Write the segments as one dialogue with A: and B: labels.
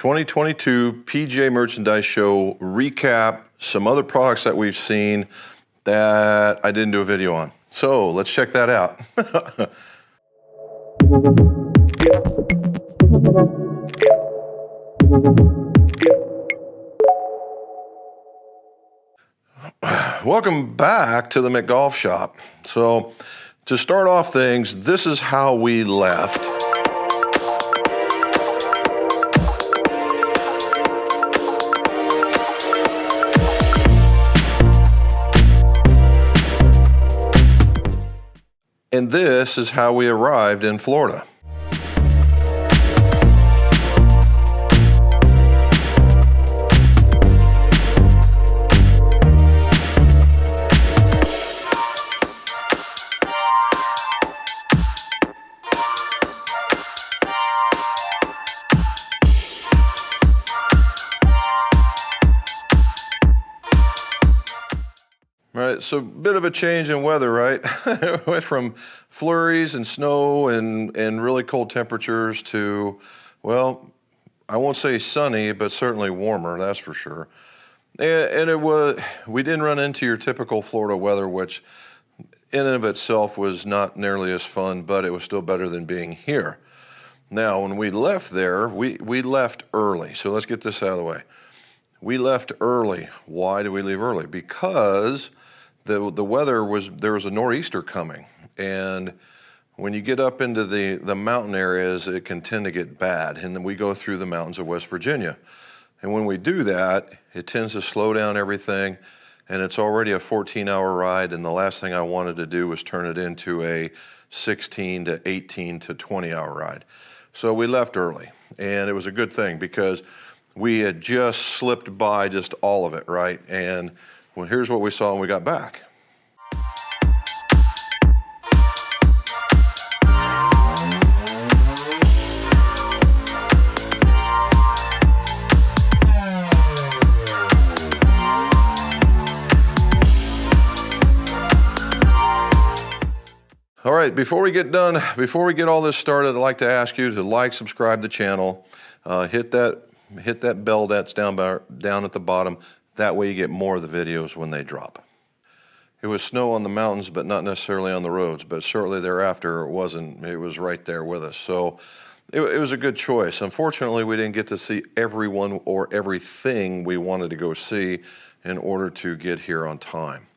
A: 2022 PGA Merchandise Show recap, some other products that we've seen that I didn't do a video on. So let's check that out. Welcome back to the McGolf Shop. So to start off things, this is how we left. And this is how we arrived in Florida. All right, so a bit of a change in weather, right? It went from flurries and snow and really cold temperatures to, well, I won't say sunny, but certainly warmer, that's for sure. And we didn't run into your typical Florida weather, which in and of itself was not nearly as fun, but it was still better than being here. Now, when we left there, we left early. So let's get this out of the way. We left early. Why did we leave early? Because the weather there was a nor'easter coming, and when you get up into the mountain areas, it can tend to get bad, and then we go through the mountains of West Virginia, and when we do that, it tends to slow down everything, and it's already a 14-hour ride, and the last thing I wanted to do was turn it into a 16 to 18 to 20-hour ride. So we left early, and it was a good thing because we had just slipped by just all of it, right? And well, here's what we saw when we got back. All right, before we get all this started, I'd like to ask you to like, subscribe to the channel, hit that bell that's down at the bottom. That way you get more of the videos when they drop. It was snow on the mountains, but not necessarily on the roads, but shortly thereafter it was right there with us. So it was a good choice. Unfortunately, we didn't get to see everyone or everything we wanted to go see in order to get here on time.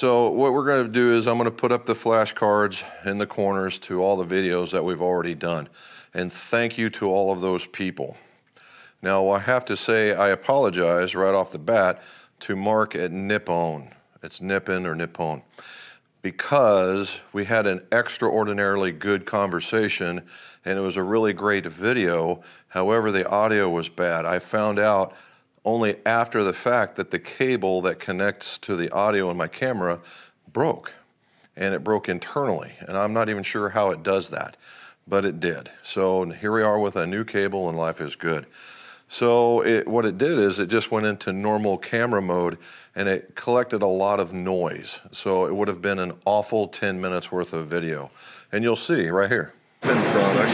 A: So what we're going to do is I'm going to put up the flashcards in the corners to all the videos that we've already done. And thank you to all of those people. Now I have to say I apologize right off the bat to Mark at Nippon. It's Nippon or Nippon. Because we had an extraordinarily good conversation and it was a really great video. However, the audio was bad. I found out only after the fact that the cable that connects to the audio in my camera broke, and it broke internally, and I'm not even sure how it does that, but it did. So here we are with a new cable and life is good. So what it did is it just went into normal camera mode and it collected a lot of noise. So it would have been an awful 10 minutes worth of video. And you'll see right here. Product.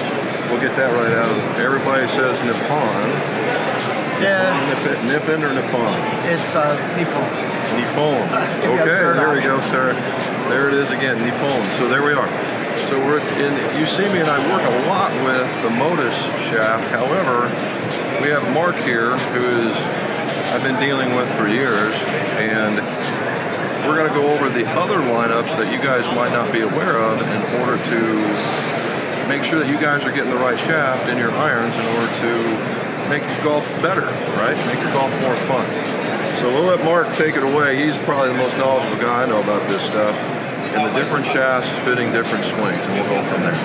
A: We'll get that right out of them. Everybody says Nippon.
B: Yeah.
A: Nippon or Nippon?
B: It's Nippon.
A: Nippon. Okay, there we go, sir. There it is again, Nippon. So there we are. So you see me and I work a lot with the Modus shaft. However, we have Mark here who I've been dealing with for years, and we're going to go over the other lineups that you guys might not be aware of in order to make sure that you guys are getting the right shaft in your irons in order to make your golf better, right? Make your golf more fun. So we'll let Mark take it away. He's probably the most knowledgeable guy I know about this stuff, and the different shafts fitting different swings, and we'll go from there.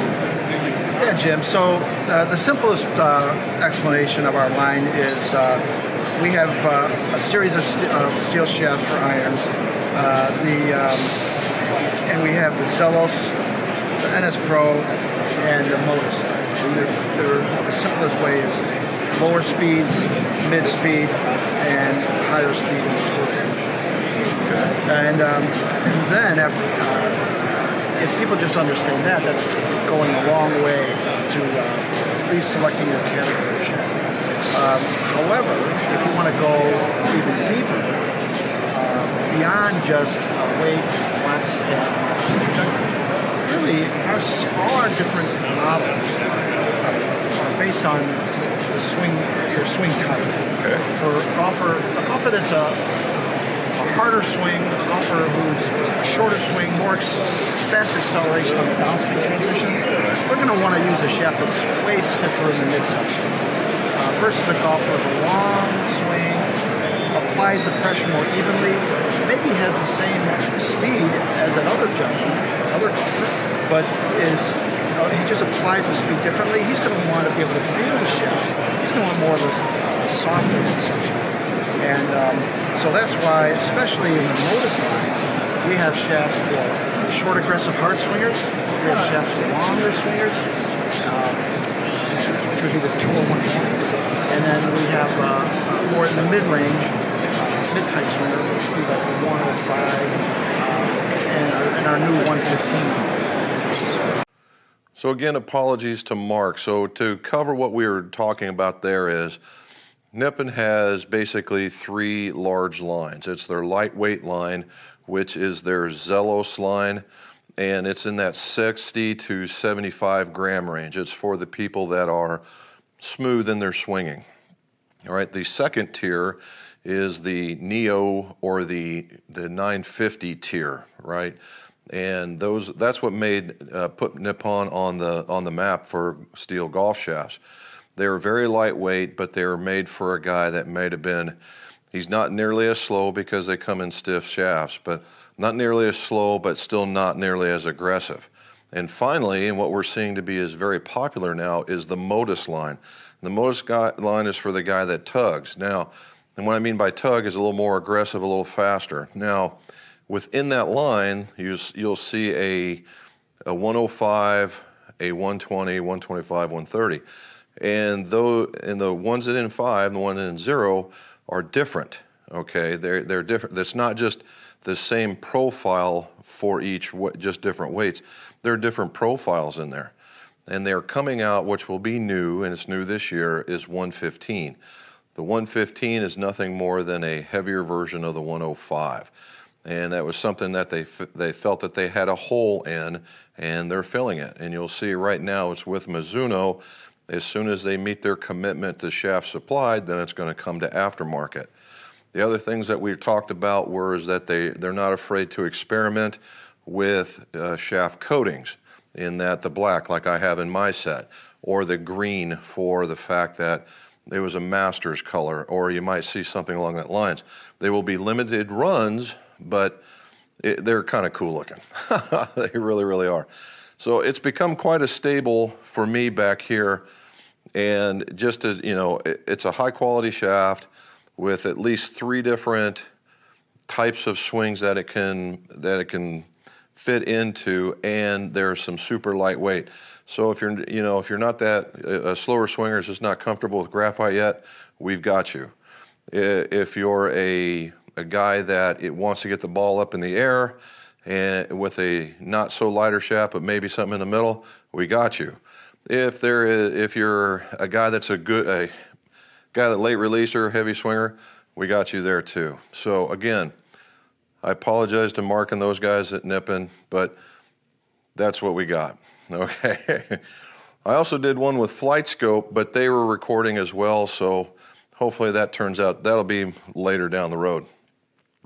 B: Yeah, Jim. So the simplest explanation of our line is we have a series of steel shafts for irons. And we have the Zelos, the NS Pro, and the Modus. And they're the simplest way is lower speeds, mid speed, and higher speed in the tour range.
A: Okay.
B: And then if people just understand that, that's going a long way to at least selecting your category of shaft. However, if you want to go even deeper, beyond just weight, flex, and trajectory, really all our different models are based on your swing type.
A: Okay.
B: For a golfer that's a harder swing, a golfer who's a shorter swing, more fast acceleration on the downswing transition, they're going to want to use a shaft that's way stiffer in the midsection. Versus a golfer with a long swing, applies the pressure more evenly, maybe has the same speed as that other golfer, but he just applies the speed differently. He's going to want to be able to feel the shaft. He's going to want more of a softer midsection. And so that's why, especially in the Modus line, we have shafts for short, aggressive, hard swingers. We have shafts for longer swingers, which would be the Tour 120. And then we have more in the mid-range, mid-type swinger, which would be like the 105 and our new 115.
A: So again, apologies to Mark. So to cover what we were talking about there is, Nippon has basically three large lines. It's their lightweight line, which is their Zelos line, and it's in that 60 to 75 gram range. It's for the people that are smooth in their swinging. All right, the second tier is the Neo or the 950 tier, right? And that's what made put Nippon on the map for steel golf shafts. They're very lightweight, but they were made for a guy that might have been, he's not nearly as slow because they come in stiff shafts, but not nearly as slow, but still not nearly as aggressive. And finally, and what we're seeing to be is very popular now, is the Modus line. The Modus line is for the guy that tugs. Now, and what I mean by tug is a little more aggressive, a little faster. Now, within that line, you'll see a 105, a 120, 125, 130. And the ones that in 5 and the ones in 0 are different, okay? They're different. It's not just the same profile for each, just different weights. There are different profiles in there. And they're coming out, which will be new, and it's new this year, is 115. The 115 is nothing more than a heavier version of the 105. And that was something that they felt that they had a hole in, and they're filling it. And you'll see right now it's with Mizuno. As soon as they meet their commitment to shaft supplied, then it's going to come to aftermarket. The other things that we talked about were is that they're not afraid to experiment with shaft coatings, in that the black, like I have in my set, or the green for the fact that it was a master's color, or you might see something along that lines. They will be limited runs, but they're kind of cool looking. They really, really are. So it's become quite a stable for me back here. And just as, you know, it's a high quality shaft with at least 3 different types of swings that it can fit into, and there's some super lightweight. So if you're not that a slower swinger is just not comfortable with graphite yet, we've got you. If you're a guy that it wants to get the ball up in the air and with a not so lighter shaft, but maybe something in the middle, we got you. If you're a guy that's a guy that late releaser, heavy swinger, we got you there too. So again, I apologize to Mark and those guys at Nippon, but that's what we got. Okay. I also did one with Flight Scope, but they were recording as well, so hopefully that turns out, that'll be later down the road.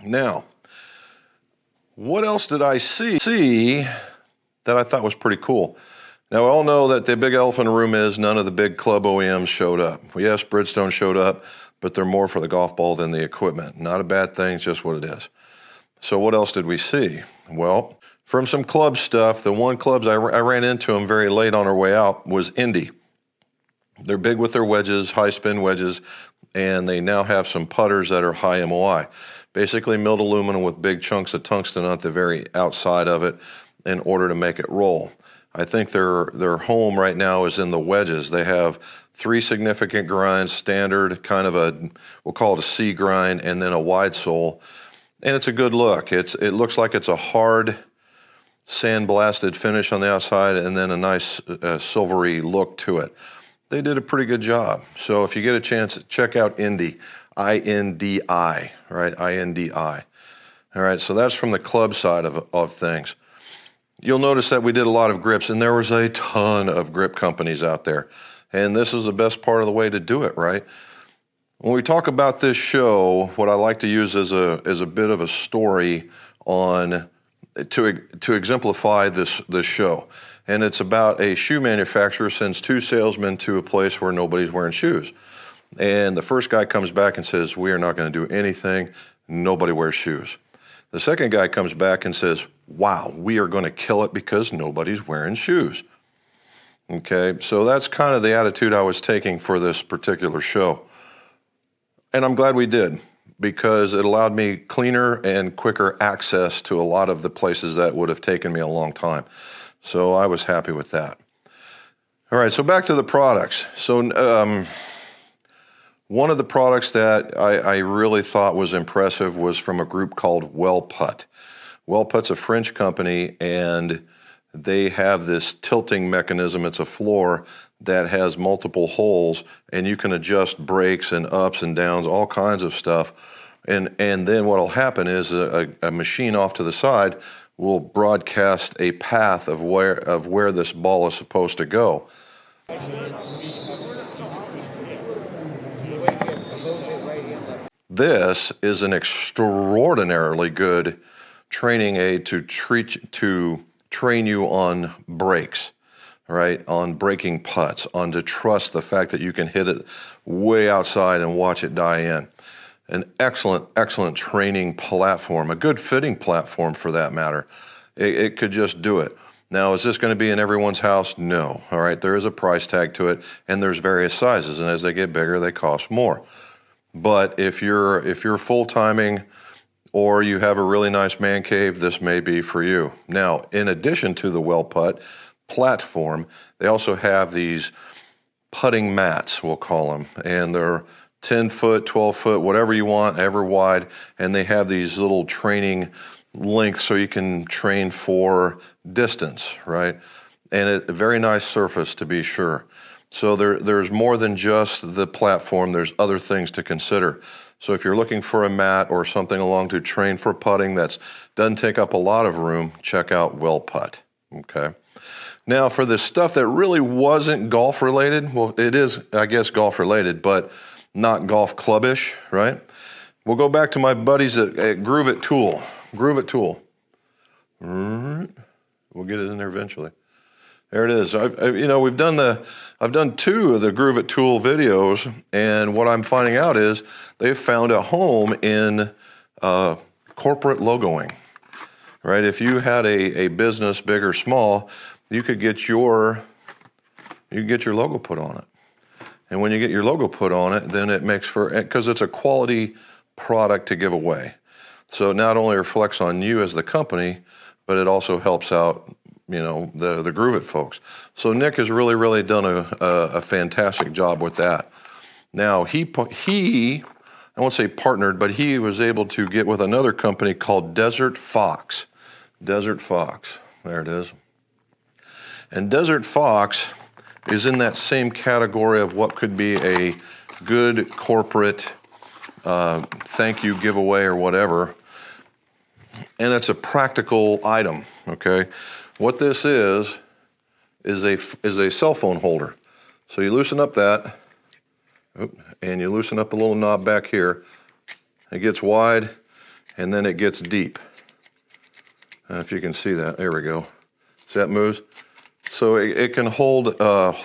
A: Now, what else did I see that I thought was pretty cool? Now, we all know that the big elephant in the room is none of the big club OEMs showed up. Yes, Bridgestone showed up, but they're more for the golf ball than the equipment. Not a bad thing, it's just what it is. So what else did we see? Well, from some club stuff, the one clubs I ran into them very late on our way out was Indy. They're big with their wedges, high spin wedges, and they now have some putters that are high MOI. Basically milled aluminum with big chunks of tungsten at the very outside of it in order to make it roll. I think their home right now is in the wedges. They have 3 significant grinds, standard, kind of we'll call it a C grind, and then a wide sole. And it's a good look. It looks like it's a hard sandblasted finish on the outside and then a nice silvery look to it. They did a pretty good job. So if you get a chance, check out Indy, I-N-D-I, right? I-N-D-I. All right, so that's from the club side of things. You'll notice that we did a lot of grips, and there was a ton of grip companies out there. And this is the best part of the way to do it, right? When we talk about this show, what I like to use as a bit of a story on to exemplify this show. And it's about a shoe manufacturer sends 2 salesmen to a place where nobody's wearing shoes. And the first guy comes back and says, "We are not going to do anything. Nobody wears shoes." The second guy comes back and says, "Wow, we are going to kill it because nobody's wearing shoes." Okay, so that's kind of the attitude I was taking for this particular show. And I'm glad we did, because it allowed me cleaner and quicker access to a lot of the places that would have taken me a long time. So I was happy with that. All right, so back to the products. So one of the products that I really thought was impressive was from a group called Wellputt. Wellputt's a French company, and they have this tilting mechanism. It's a floor that has multiple holes, and you can adjust brakes and ups and downs, all kinds of stuff. And then what will happen is a machine off to the side will broadcast a path of where this ball is supposed to go. This is an extraordinarily good training aid to train you on brakes, right? On braking putts, on to trust the fact that you can hit it way outside and watch it die in. An excellent training platform, a good fitting platform for that matter. It could just do it. Now, is this going to be in everyone's house? No. All right, there is a price tag to it, and there's various sizes, and as they get bigger, they cost more. But if you're full-timing or you have a really nice man cave, this may be for you. Now, in addition to the Wellputt platform, they also have these putting mats, we'll call them, and they're 10 foot, 12 foot, whatever you want, ever wide, and they have these little training lengths so you can train for distance, right? And a very nice surface to be sure. So there's more than just the platform, there's other things to consider. So if you're looking for a mat or something along to train for putting that doesn't take up a lot of room, check out Wellputt, okay? Now for the stuff that really wasn't golf related, well, it is, I guess, golf related, but not golf clubbish, right? we'll go back to my buddies at Grooveit Tool. Grooveit Tool. All right. We'll get it in there eventually. There it is. I've done 2 of the Grooveit Tool videos, and what I'm finding out is they've found a home in corporate logoing. Right? If you had a business, big or small, you could get your logo put on it. And when you get your logo put on it, then it makes for, because it's a quality product to give away. So it not only reflects on you as the company, but it also helps out, the Grooveit folks. So Nick has really done a fantastic job with that. Now he I won't say partnered, but he was able to get with another company called Desert Fox. Desert Fox, there it is. And Desert Fox is in that same category of what could be a good corporate thank you giveaway or whatever. And it's a practical item, okay? What this is a cell phone holder. So you loosen up that, and you loosen up a little knob back here. It gets wide, and then it gets deep. If you can see that, there we go. See that moves? So it can hold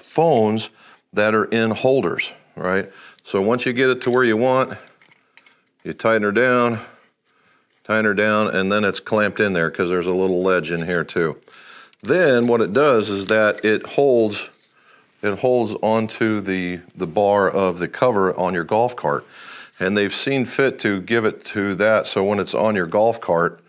A: phones that are in holders, right? So once you get it to where you want, you tighten her down, and then it's clamped in there because there's a little ledge in here too. Then what it does is that it holds onto the bar of the cover on your golf cart. And they've seen fit to give it to that, so when it's on your golf cart,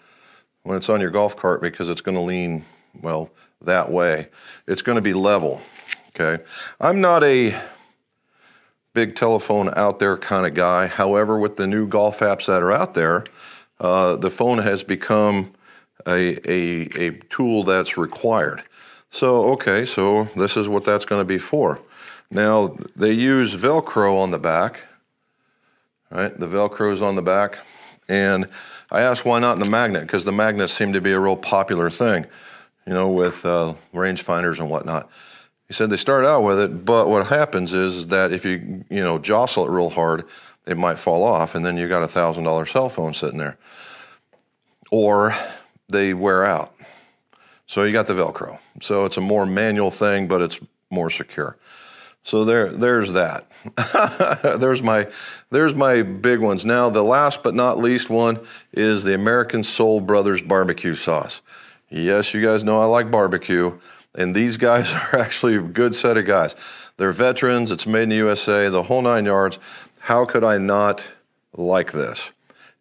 A: because it's going to lean, well, that way, it's going to be level, okay? I'm not a big telephone out there kind of guy. However, with the new golf apps that are out there, the phone has become a tool that's required. So this is what that's going to be for. Now, they use Velcro on the back, right? The Velcro is on the back. And I asked why not in the magnet, because the magnets seem to be a real popular thing, with rangefinders and whatnot. He said they start out with it, but what happens is that if you jostle it real hard, it might fall off, and then you got a $1,000 cell phone sitting there. Or they wear out. So you got the Velcro. So it's a more manual thing, but it's more secure. So there's that. there's my big ones. Now the last but not least one is the American Soul Brothers barbecue sauce. Yes, you guys know I like barbecue, and these guys are actually a good set of guys. They're veterans. It's made in the USA, the whole 9 yards. How could I not like this?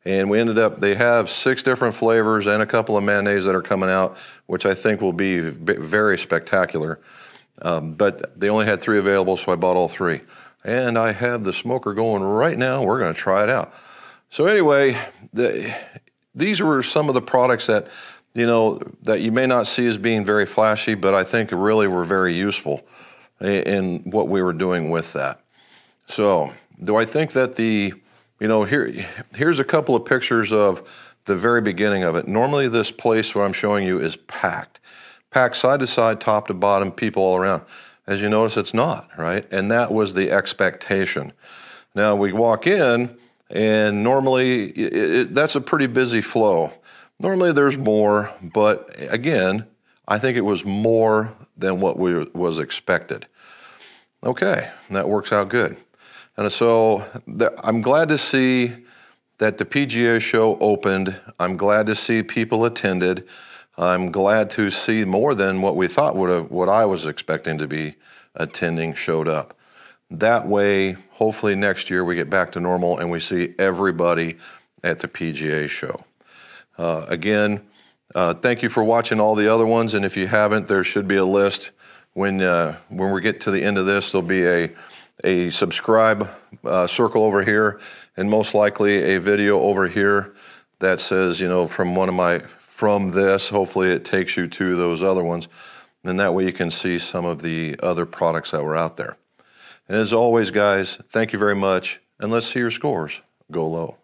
A: And they have 6 different flavors and a couple of mayonnaise that are coming out, which I think will be very spectacular. But they only had 3 available, so I bought all 3. And I have the smoker going right now. We're going to try it out. So anyway, these were some of the products that, that you may not see as being very flashy, but I think really were very useful in what we were doing with that. So do I think that here's a couple of pictures of the very beginning of it. Normally this place where I'm showing you is packed side to side, top to bottom, people all around. As you notice, it's not, right? And that was the expectation. Now we walk in, and normally that's a pretty busy flow. Normally there's more, but again, I think it was more than what was expected. Okay, that works out good. And so I'm glad to see that the PGA show opened. I'm glad to see people attended. I'm glad to see more than what we thought what I was expecting to be attending showed up. That way, hopefully next year we get back to normal and we see everybody at the PGA show. Again, thank you for watching all the other ones. And if you haven't, there should be a list. When we get to the end of this, there'll be a subscribe circle over here, and most likely a video over here that says, from this, hopefully it takes you to those other ones. And that way you can see some of the other products that were out there. And as always, guys, thank you very much. And let's see your scores go low.